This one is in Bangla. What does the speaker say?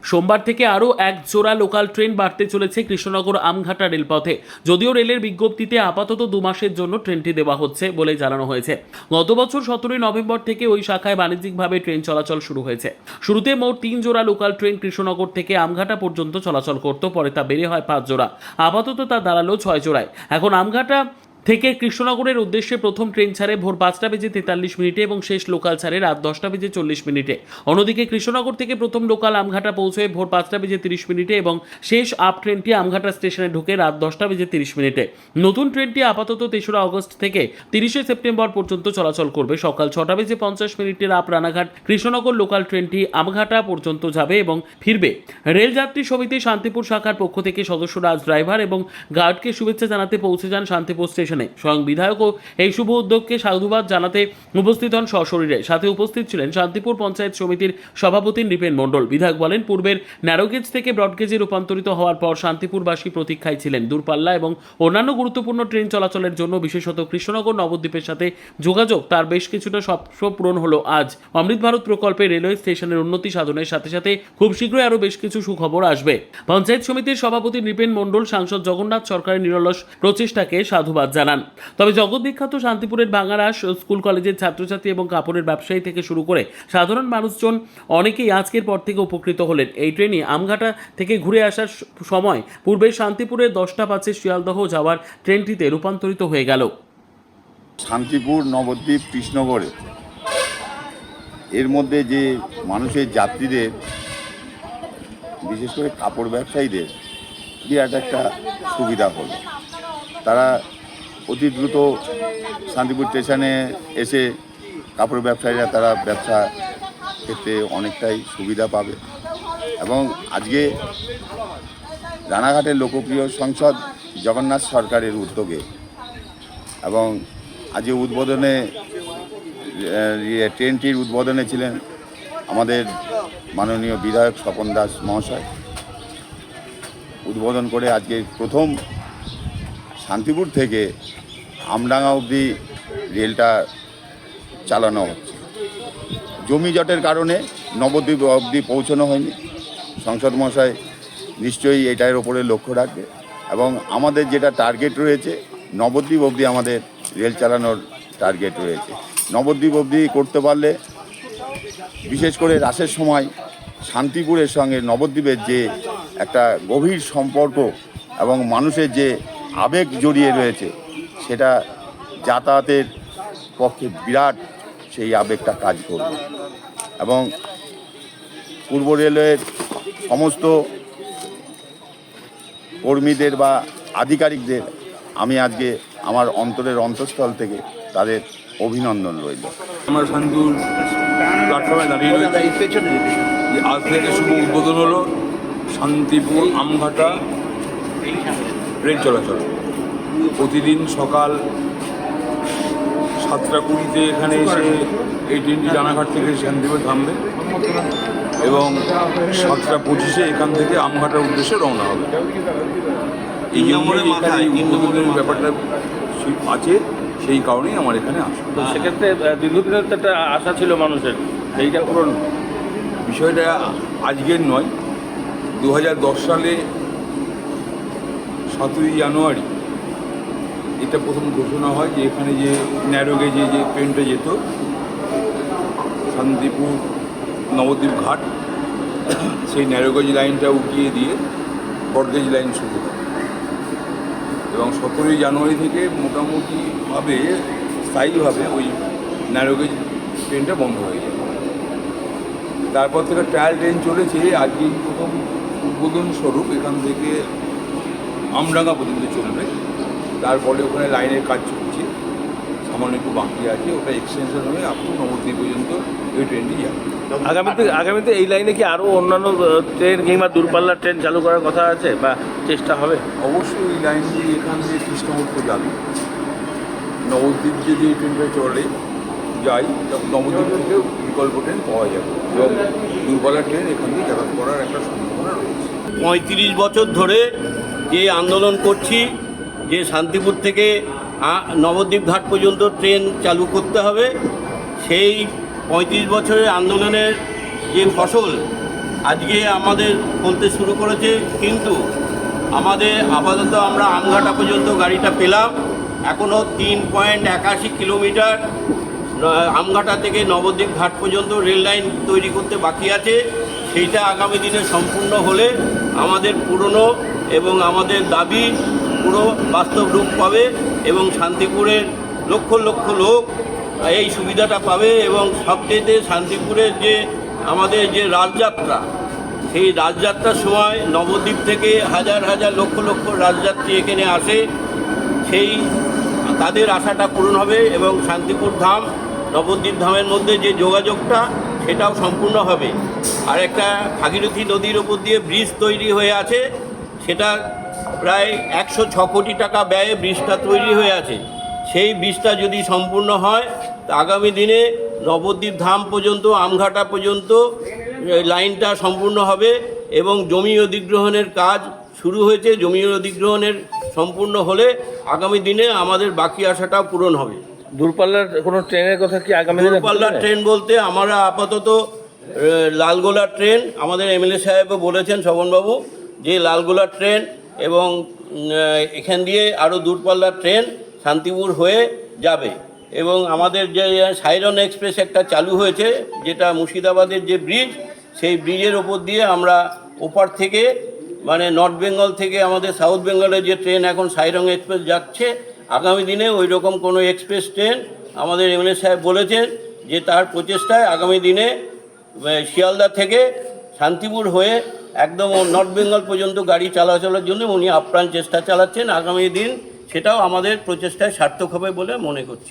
সোমবার থেকে আরও এক জোড়া লোকাল ট্রেন বাড়তে চলেছে কৃষ্ণনগর আমঘাটা রেলপথে। যদিও রেলের বিজ্ঞপ্তিতে আপাতত 2 মাসের জন্য ট্রেনটি দেওয়া হচ্ছে বলে জানানো হয়েছে। গত বছর 17 নভেম্বর থেকে ওই শাখায় বাণিজ্যিকভাবে ট্রেন চলাচল শুরু হয়েছে। শুরুতে মোট 3 জোড়া লোকাল ট্রেন কৃষ্ণনগর থেকে আমঘাটা পর্যন্ত চলাচল করত, পরে তা বেড়ে হয় 5 জোড়া। আপাতত তা দাঁড়ালো 6 জোড়ায়। এখন আমঘাটা থেকে কৃষ্ণনগরের উদ্দেশ্যে প্রথম ট্রেন ছাড়ে ভোর 5:43 এবং শেষ লোকাল ছাড়ে রাত 10:40। অন্যদিকে কৃষ্ণনগর থেকে প্রথম লোকাল আমঘাটা পৌঁছয় ভোর 5:30 এবং শেষ আপ ট্রেনটি আমঘাটা স্টেশনে ঢুকে রাত 10:30। নতুন ট্রেনটি আপাতত 3রা অগস্ট থেকে 30শে সেপ্টেম্বর পর্যন্ত চলাচল করবে। সকাল 6:50 আপ রানাঘাট কৃষ্ণনগর লোকাল ট্রেনটি আমঘাটা পর্যন্ত যাবে এবং ফিরবে। রেলযাত্রী সমিতি শান্তিপুর শাখার পক্ষ থেকে সদস্যরা আজ ড্রাইভার এবং গার্ডকে শুভেচ্ছা জানাতে পৌঁছে যান শান্তিপুর স্টেশনে। স্বয়ং বিধায়কও এই শুভ উদ্যোগকে সাধুবাদ জানাতে উপস্থিত হন সশরীরে। সাথে উপস্থিত ছিলেন শান্তিপুর পঞ্চায়েত সমিতির সভাপতি নৃপেন মণ্ডল। বিধায়ক বলেন, পূর্বের ন্যারোগেজ থেকে ব্রডগেজে রূপান্তরিত হওয়ার পর শান্তিপুরবাসী প্রতীক্ষায় ছিলেন। দূরপাল্লা এবং অন্যান্য গুরুত্বপূর্ণ ট্রেন চলাচলের জন্য বিশেষত কৃষ্ণনগর নবদ্বীপের সাথে যোগাযোগ তার বেশ কিছুটা স্বপ্ন পূরণ হলো আজ। অমৃত ভারত প্রকল্পে রেলওয়ে স্টেশনের উন্নতি সাধনের সাথে সাথে খুব শীঘ্রই আরও বেশ কিছু সুখবর আসবে। পঞ্চায়েত সমিতির সভাপতি নৃপেন মণ্ডল সাংসদ জগন্নাথ সরকারের নিরলস প্রচেষ্টাকে সাধুবাদ জানান। তবে জগৎ বিখ্যাত শান্তিপুরের বাঙারাস স্কুল কলেজের ছাত্রছাত্রী এবং কাপড়ের ব্যবসায়ী থেকে শুরু করে সাধারণ মানুষজন অনেকেই আজকের পর থেকে উপকৃত হলেন। এই ট্রেনই আমঘাটা থেকে ঘুরে আসার সময় পূর্বে শান্তিপুরের 10টা 5-এ শিয়ালদহ যাওয়ার ট্রেনটিতে রূপান্তরিত হয়ে গেল। শান্তিপুর, নবদ্বীপ, কৃষ্ণনগরে এর মধ্যে যে মানুষের যাত্রীদের, বিশেষ করে কাপড় ব্যবসায়ীদের বিরাট একটা সুবিধা হলো। তারা অতি দ্রুত শান্তিপুর স্টেশনে এসে কাপড় ব্যবসায়ীরা তারা ব্যবসা ক্ষেত্রে অনেকটাই সুবিধা পাবে। এবং আজকে রানাঘাটের লোকপ্রিয় সাংসদ জগন্নাথ সরকারের উদ্যোগে এবং আজকে উদ্বোধনে ট্রেনটির উদ্বোধনে ছিলেন আমাদের মাননীয় বিধায়ক স্বপন দাস মহাশয়। উদ্বোধন করে আজকে প্রথম শান্তিপুর থেকে আমডাঙ্গা অবধি রেলটা চালানো হচ্ছে। জমি জটের কারণে নবদ্বীপ অবধি পৌঁছানো হয়নি। সংসদ মহাশয় নিশ্চয়ই এটার ওপরে লক্ষ্য রাখবে এবং আমাদের যেটা টার্গেট রয়েছে নবদ্বীপ অবধি আমাদের রেল চালানোর টার্গেট রয়েছে। নবদ্বীপ অবধি করতে পারলে, বিশেষ করে রাসের সময় শান্তিপুরের সঙ্গে নবদ্বীপের যে একটা গভীর সম্পর্ক এবং মানুষের যে আবেগ জড়িয়ে রয়েছে, সেটা যাতায়াতের পক্ষে বিরাট সেই আবেগটা কাজ করবে। এবং পূর্ব রেলওয়ের সমস্ত কর্মীদের বা আধিকারিকদের আমি আজকে আমার অন্তরের অন্তঃস্থল থেকে তাদের অভিনন্দন রইল। আমরা শান্তিপুর প্ল্যাটফর্মে দাঁড়িয়ে রয়েছি। আজ থেকে শুভ উদ্বোধন হলো শান্তিপুর আমঘাটা ট্রেন চলাচল। প্রতিদিন সকাল 7:20 এখানে এসে এই ট্রেনটি রানাঘাট থেকে শান্তিপুর থামবে এবং 7:25 এখান থেকে আমঘাটার উদ্দেশ্যে রওনা হবে। এই উদ্বোধনের ব্যাপারটা আছে, সেই কারণেই আমার এখানে আসা। তো সেক্ষেত্রে দীর্ঘদিনের তো একটা আশা ছিল মানুষের, সেইটা পূরণ। বিষয়টা আজকের নয়, 2010 সালে 7ই জানুয়ারি এটা প্রথম ঘোষণা হয় যে এখানে যে ন্যারোগেজে যে ট্রেনটা যেত শান্তিপুর নবদ্বীপ ঘাট, সেই ন্যারোগেজ লাইনটা উঠিয়ে দিয়ে ব্রডগেজ লাইন শুরু হয় এবং 17ই জানুয়ারি থেকে মোটামুটিভাবে স্থায়ীভাবে ওই ন্যারোগেজ ট্রেনটা বন্ধ হয়ে যায়। তারপর থেকে ট্রায়াল ট্রেন চলেছে। আজকে প্রথম উদ্বোধন স্বরূপ এখান থেকে আমডাঙ্গা পর্যন্ত চলবে। তারপরে ওখানে লাইনের কাজ চলছে, সামান্য একটু বাকি আছে, ওটা এক্সটেনশন হয়ে আপ টু নবদ্বীপ পর্যন্ত ওই ট্রেনটি যাবে। আগামীতে এই লাইনে কি আরও অন্যান্য ট্রেন কিংবা দূরপাল্লার ট্রেন চালু করার কথা আছে বা চেষ্টা হবে? অবশ্যই এই লাইনটি এখান থেকে কৃষ্ণনগর যাবে। নবদ্বীপ যদি এই ট্রেনটা চলে যাই, তখন নবদ্বীপ থেকেও বিকল্প ট্রেন পাওয়া যাবে এবং দূরপাল্লার ট্রেন এখান থেকে যাতায়াত করার একটা সম্ভাবনা রয়েছে। 35 বছর ধরে যে আন্দোলন করছি যে শান্তিপুর থেকে নবদ্বীপ ঘাট পর্যন্ত ট্রেন চালু করতে হবে, সেই 35 বছরের আন্দোলনের যে ফসল আজকে আমাদের বলতে শুরু করেছে, কিন্তু আমাদের আপাতত আমরা আমঘাটা পর্যন্ত গাড়িটা পেলাম। এখনও 3.81 কিলোমিটার আমঘাটা থেকে নবদ্বীপ ঘাট পর্যন্ত রেল লাইন তৈরি করতে বাকি আছে। সেইটা আগামী দিনে সম্পূর্ণ হলে আমাদের পুরনো এবং আমাদের দাবি পুরো বাস্তব রূপ পাবে এবং শান্তিপুরের লক্ষ লক্ষ লোক এই সুবিধাটা পাবে। এবং সবচেয়ে শান্তিপুরের যে আমাদের যে রাজযাত্রা, সেই রাজযাত্রার সময় নবদ্বীপ থেকে হাজার হাজার লক্ষ লক্ষ রাজযাত্রী এখানে আসে, সেই তাদের আশাটা পূরণ হবে এবং শান্তিপুর ধাম নবদ্বীপ ধামের মধ্যে যে যোগাযোগটা সেটাও সম্পূর্ণ হবে। আর একটা ভাগীরথী নদীর ওপর দিয়ে ব্রিজ তৈরি হয়ে আছে, সেটা প্রায় 106 কোটি টাকা ব্যয়ে ব্রিজটা তৈরি হয়ে আছে। সেই ব্রিজটা যদি সম্পূর্ণ হয় তা আগামী দিনে নবদ্বীপ ধাম পর্যন্ত আমঘাটা পর্যন্ত লাইনটা সম্পূর্ণ হবে এবং জমি অধিগ্রহণের কাজ শুরু হয়েছে। জমি অধিগ্রহণের সম্পূর্ণ হলে আগামী দিনে আমাদের বাকি আশাটাও পূরণ হবে। দূরপাল্লার কোনো ট্রেনের কথা কি আগামী দিনে দূরপাল্লার ট্রেন বলতে আমরা আপাতত লালগোলার ট্রেন, আমাদের এমএলএ সাহেবও বলেছেন শোভনবাবু যে লালগোলার ট্রেন এবং এখান দিয়ে আরও দূরপাল্লার ট্রেন শান্তিপুর হয়ে যাবে। এবং আমাদের যে সাইরন এক্সপ্রেস একটা চালু হয়েছে, যেটা মুর্শিদাবাদের যে ব্রিজ, সেই ব্রিজের ওপর দিয়ে আমরা ওপার থেকে মানে নর্থ বেঙ্গল থেকে আমাদের সাউথ বেঙ্গলের যে ট্রেন এখন সাইরন এক্সপ্রেস যাচ্ছে, আগামী দিনে ওই রকম কোনো এক্সপ্রেস ট্রেন আমাদের এমএলএ সাহেব বলেছেন যে তার প্রচেষ্টায় আগামী দিনে শিয়ালদা থেকে শান্তিপুর হয়ে একদম নর্থ বেঙ্গল পর্যন্ত গাড়ি চলাচলের জন্য উনি আপ্রাণ চেষ্টা চালাচ্ছেন। আগামী দিন সেটাও আমাদের প্রচেষ্টায় সার্থক হবে বলে মনে করছি।